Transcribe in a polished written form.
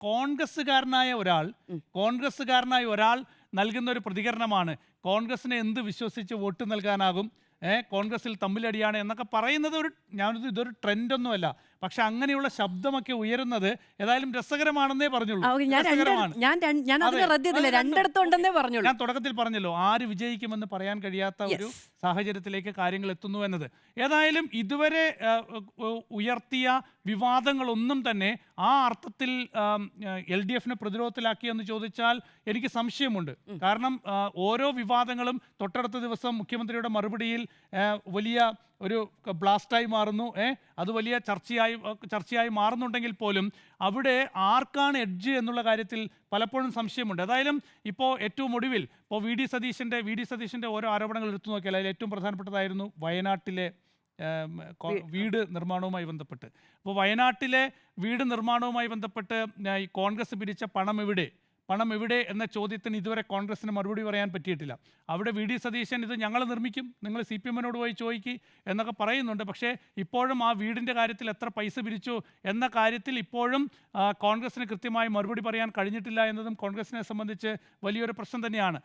കോൺഗ്രസ്സുകാരനായ ഒരാൾ നൽകുന്ന ഒരു പ്രതികരണമാണ്. കോൺഗ്രസിനെ എന്ത് വിശ്വസിച്ച് വോട്ട് നൽകാനാകും, കോൺഗ്രസിൽ തമ്മിലടിയാണ് എന്നൊക്കെ പറയുന്നത് ഇതൊരു ട്രെൻഡൊന്നുമല്ല. പക്ഷെ അങ്ങനെയുള്ള ശബ്ദമൊക്കെ ഉയരുന്നത് ഏതായാലും രസകരമാണെന്നേ പറഞ്ഞുള്ളൂ. ഞാൻ തുടക്കത്തിൽ പറഞ്ഞല്ലോ, ആര് വിജയിക്കുമെന്ന് പറയാൻ കഴിയാത്ത ഒരു സാഹചര്യത്തിലേക്ക് കാര്യങ്ങൾ എത്തുന്നു എന്നത്. ഏതായാലും ഇതുവരെ ഉയർത്തിയ വിവാദങ്ങളൊന്നും തന്നെ ആ അർത്ഥത്തിൽ LDFനെ പ്രതിരോധത്തിലാക്കിയെന്ന് ചോദിച്ചാൽ എനിക്ക് സംശയമുണ്ട്. കാരണം ഓരോ വിവാദങ്ങളും തൊട്ടടുത്ത ദിവസം മുഖ്യമന്ത്രിയുടെ മറുപടിയിൽ വലിയ ഒരു ബ്ലാസ്റ്റായി മാറുന്നു. അത് വലിയ ചർച്ചയായി മാറുന്നുണ്ടെങ്കിൽ പോലും അവിടെ ആർക്കാണ് എഡ്ജ് എന്നുള്ള കാര്യത്തിൽ പലപ്പോഴും സംശയമുണ്ട്. ഏതായാലും ഇപ്പോൾ ഏറ്റവും ഒടുവിൽ വി ഡി സതീശൻ്റെ ഓരോ ആരോപണങ്ങൾ എടുത്തു നോക്കിയാൽ അതിൽ ഏറ്റവും പ്രധാനപ്പെട്ടതായിരുന്നു വയനാട്ടിലെ വീട് നിർമ്മാണവുമായി ബന്ധപ്പെട്ട്. അപ്പോൾ വയനാട്ടിലെ വീട് നിർമ്മാണവുമായി ബന്ധപ്പെട്ട് ഈ കോൺഗ്രസ് പിരിച്ച പണം എവിടെ എന്ന ചോദ്യത്തിന് ഇതുവരെ കോൺഗ്രസിന് മറുപടി പറയാൻ പറ്റിയിട്ടില്ല. അവിടെ വി ഡി സതീശൻ ഇത് ഞങ്ങൾ നിർമ്മിക്കും, നിങ്ങൾ CPM-നോട് പോയി ചോദിക്കുക എന്നൊക്കെ പറയുന്നുണ്ട്. പക്ഷേ ഇപ്പോഴും ആ വീടിൻ്റെ കാര്യത്തിൽ എത്ര പൈസ പിരിച്ചു എന്ന കാര്യത്തിൽ ഇപ്പോഴും കോൺഗ്രസിന് കൃത്യമായി മറുപടി പറയാൻ കഴിഞ്ഞിട്ടില്ല എന്നതും കോൺഗ്രസിനെ സംബന്ധിച്ച് വലിയൊരു പ്രശ്നം തന്നെയാണ്.